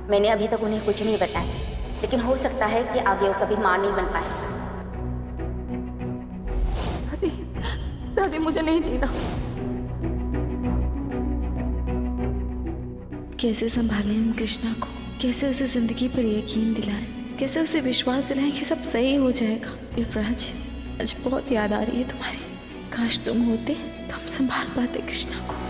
मैंने अभी तक उन्हें कुछ नहीं बताया, लेकिन हो सकता है कि आगे वो कभी मां नहीं बन पाए। दादी, दादी मुझे नहीं जीना। कैसे संभालें हम कृष्णा को, कैसे उसे जिंदगी पर यकीन दिलाएं, कैसे उसे विश्वास दिलाएं कि सब सही हो जाएगा। युवराज, आज बहुत याद आ रही है तुम्हारी। काश तुम होते तो हम संभाल पाते कृष्णा को।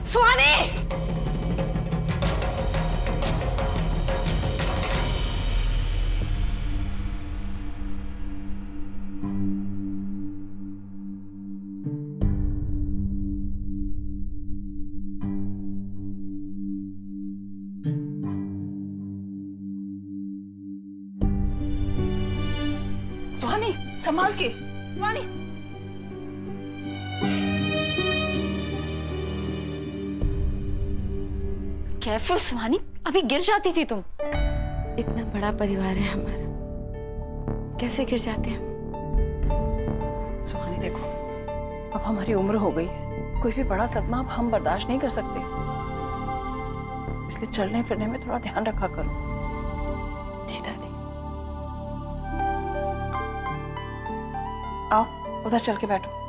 सुहानी! सुहानी, संभाल के। सुहानी, केयरफुल सुहानी, अभी गिर जाती थी तुम। इतना बड़ा परिवार है हमारा, कैसे गिर जाते हैं? सुहानी देखो, अब हमारी उम्र हो गई है, कोई भी बड़ा सदमा अब हम बर्दाश्त नहीं कर सकते, इसलिए चलने फिरने में थोड़ा ध्यान रखा करो। जी दादी। आओ उधर चल के बैठो।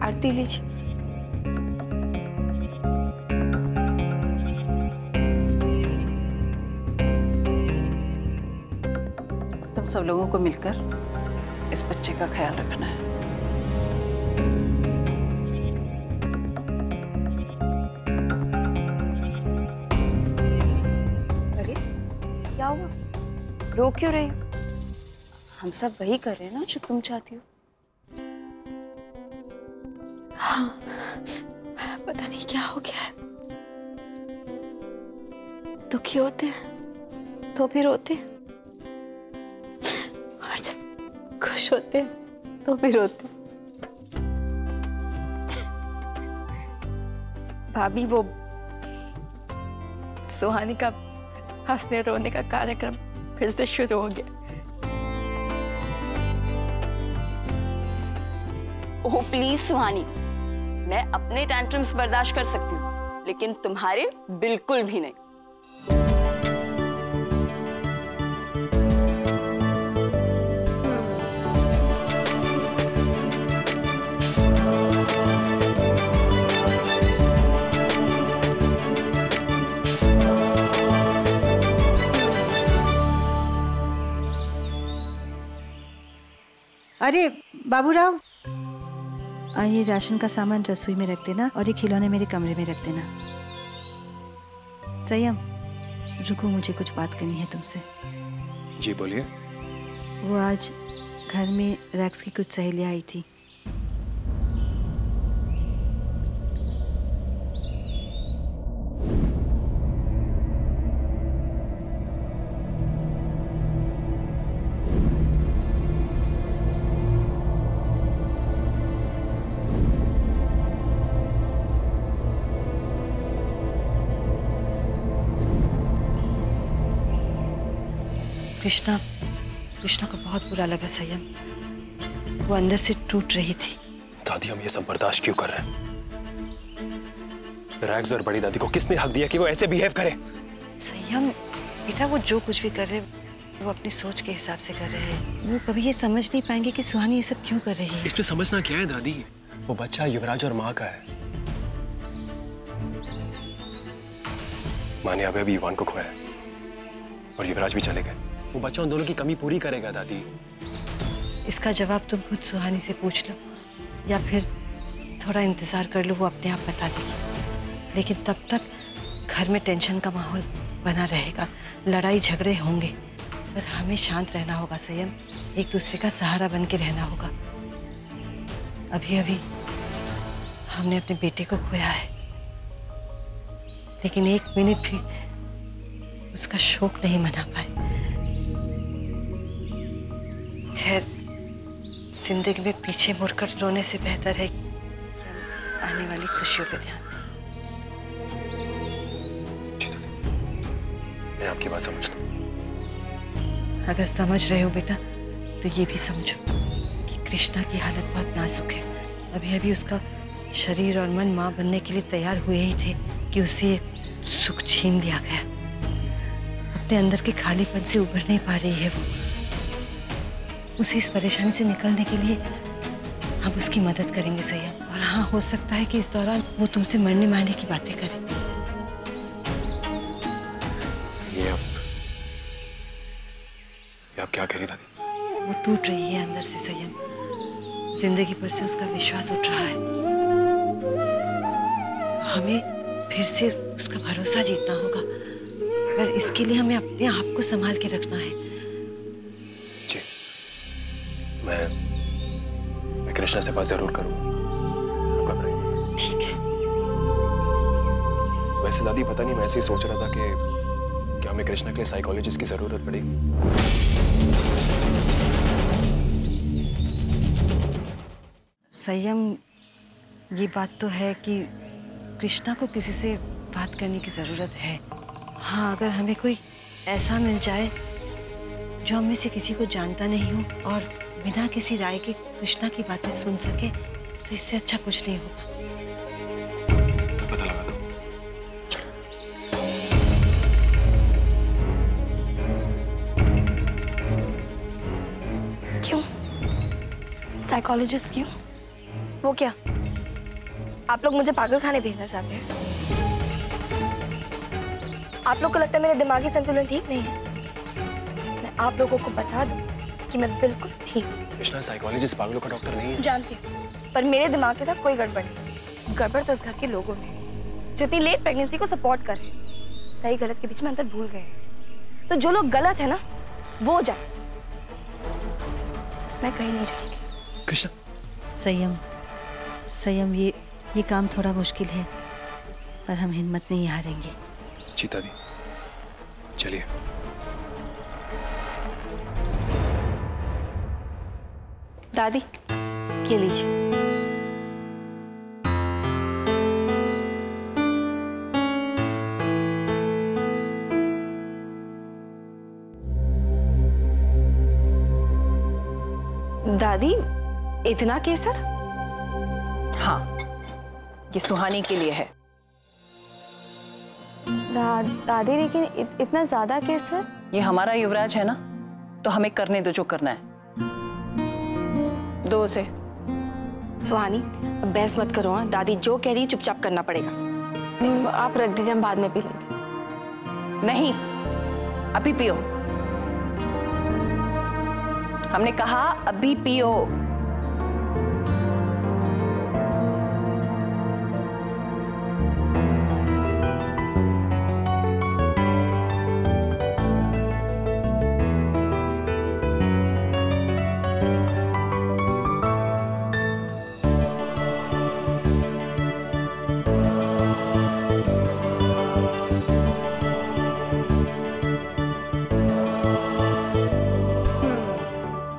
आरती लीजिए। तुम सब लोगों को मिलकर इस बच्चे का ख्याल रखना है। अरे क्या हुआ, रो क्यों रही हो? हम सब वही कर रहे हैं ना जो तुम चाहती हो। हाँ, पता नहीं क्या हो गया है। दुखी होते हैं तो भी रोते हैं, और जब खुश होते हैं तो भी रोते हैं। भाभी, वो सुहानी का हंसने रोने का कार्यक्रम फिर से शुरू हो गया। ओह प्लीज सुहानी, मैं अपने टैंट्रम्स बर्दाश्त कर सकती हूँ, लेकिन तुम्हारे बिल्कुल भी नहीं। अरे बाबूराव, ये राशन का सामान रसोई में रख देना और ये खिलौने मेरे कमरे में रख देना। संयम, रुको, मुझे कुछ बात करनी है तुमसे। जी बोलिए। वो आज घर में रैक्स की कुछ सहेलियां आई थी। कृष्णा को बहुत बुरा लगा संयम, वो अंदर से टूट रही थी। दादी, हम ये सब बर्दाश्त क्यों कर रहे हैं? रैग्स और बड़ी दादी को किसने हक दिया कि वो ऐसे बिहेव करे? संयम बेटा, वो जो कुछ भी कर रहे वो अपनी सोच के हिसाब से कर रहे हैं। वो कभी ये समझ नहीं पाएंगे कि सुहानी ये सब क्यों कर रही है। इसमें समझना क्या है दादी? वो बच्चा युवराज और माँ का है। माँ ने अभी युवान को खोया और युवराज भी चले गए। वो बच्चा उन दोनों की कमी पूरी करेगा दादी। इसका जवाब तुम खुद सुहानी से पूछ लो, या फिर थोड़ा इंतजार कर लो, वो अपने आप बता देगी। लेकिन तब तक घर में टेंशन का माहौल बना रहेगा, लड़ाई झगड़े होंगे। पर हमें शांत रहना होगा संयम, एक दूसरे का सहारा बन के रहना होगा। अभी अभी हमने अपने बेटे को खोया है, लेकिन एक मिनट भी उसका शोक नहीं मना पाए। खैर, जिंदगी में पीछे मुड़कर रोने से बेहतर है कि आने वाली खुशियों पे ध्यान दें। मैं आपकी बात समझता हूँ। अगर समझ रहे हो बेटा, तो ये भी समझो कि कृष्णा की हालत बहुत नाजुक है। अभी अभी उसका शरीर और मन माँ बनने के लिए तैयार हुए ही थे कि उसे सुख छीन लिया गया। अपने अंदर के खालीपन से उभर नहीं पा रही है वो। उसे इस परेशानी से निकलने के लिए हम उसकी मदद करेंगे संयम। और हाँ, हो सकता है कि इस दौरान वो तुमसे मरने मारने की बातें करे। ये आप क्या कह रही दादी? वो टूट रही है अंदर से संयम, जिंदगी पर से उसका विश्वास उठ रहा है। हमें फिर से उसका भरोसा जीतना होगा, पर इसके लिए हमें अपने आप को संभाल के रखना है। जी, मैं कृष्णा से बात जरूर करूंगा। घबराइए। ठीक है। वैसे दादी, पता नहीं, मैं ऐसे ही सोच रहा था कि क्या हमें कृष्णा के लिए साइकोलॉजिस्ट की जरूरत पड़ेगी। संयम, ये बात तो है कि कृष्णा को किसी से बात करने की ज़रूरत है। हाँ, अगर हमें कोई ऐसा मिल जाए जो हम में से किसी को जानता नहीं हो और बिना किसी राय के कृष्णा की बातें सुन सके, तो इससे अच्छा कुछ नहीं होगा। पता लगा दो। क्यों? साइकोलॉजिस्ट क्यों? वो क्या, आप लोग मुझे पागल खाने भेजना चाहते हैं? आप लोग को लगता है मेरा दिमागी संतुलन ठीक नहीं है? मैं आप लोगों को बता दूं कि मैं बिल्कुल ठीक हूँ। कृष्णा साइकोलॉजिस्ट पागलों का डॉक्टर नहीं है। जानती हूँ, पर मेरे दिमाग के साथ कोई गड़बड़ नहीं। गड़बड़ तो इस घर के लोगों में, जो इतनी लेट प्रेगनेंसी को सपोर्ट कर रहे हैं। सही गलत के बीच में अंतर भूल गए हैं। तो जो लोग गलत है ना, वो जाए। मैं कहीं नहीं जाऊंगी। कृष्णा। संयम, ये काम थोड़ा मुश्किल है, पर हम हिम्मत नहीं हारेंगे। जी दादी, चलिए। दादी, ये लीजिए। दादी, इतना केसर? हाँ, ये सुहानी के लिए है। दादी, लेकिन इतना ज्यादा केसर? ये हमारा युवराज है ना, तो हमें करने दो जो करना है। दो उसे। सुहानी, बहस मत करो। हाँ, दादी जो कह रही है चुपचाप करना पड़ेगा। आप रख दीजिए, हम बाद में पी लेंगे। नहीं, अभी पियो। हमने कहा अभी पियो।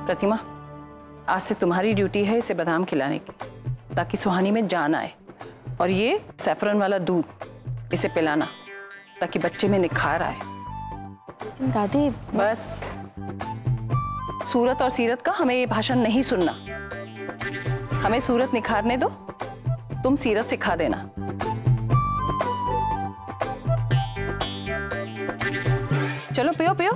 प्रतिमा, आज से तुम्हारी ड्यूटी है इसे बादाम खिलाने की, ताकि सुहानी में जान आए। और ये सैफरन वाला दूध इसे पिलाना, ताकि बच्चे में निखार आए। दादी, बस सूरत और सीरत का हमें ये भाषण नहीं सुनना। हमें सूरत निखारने दो, तुम सीरत सिखा देना। चलो पियो पियो।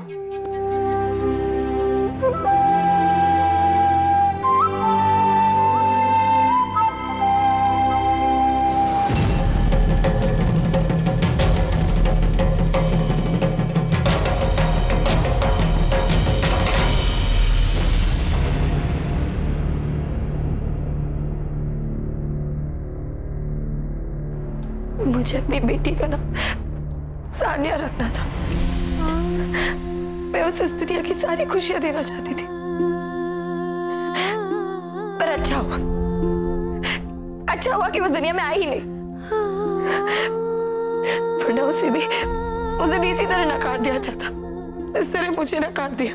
मुझे अपनी बेटी का ना सानिया रखना था। मैं उसे इस दुनिया की सारी खुशियां देना चाहती थी, पर अच्छा हुआ कि वो दुनिया में आई ही नहीं, वरना उसे भी इसी तरह नकार दिया जाता। इस तरह मुझे नकार दिया।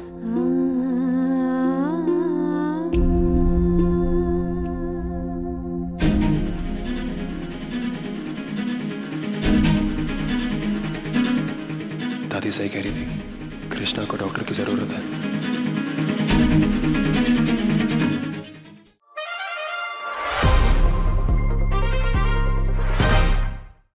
दादी सही कह रही थी, कृष्णा को डॉक्टर की जरूरत है।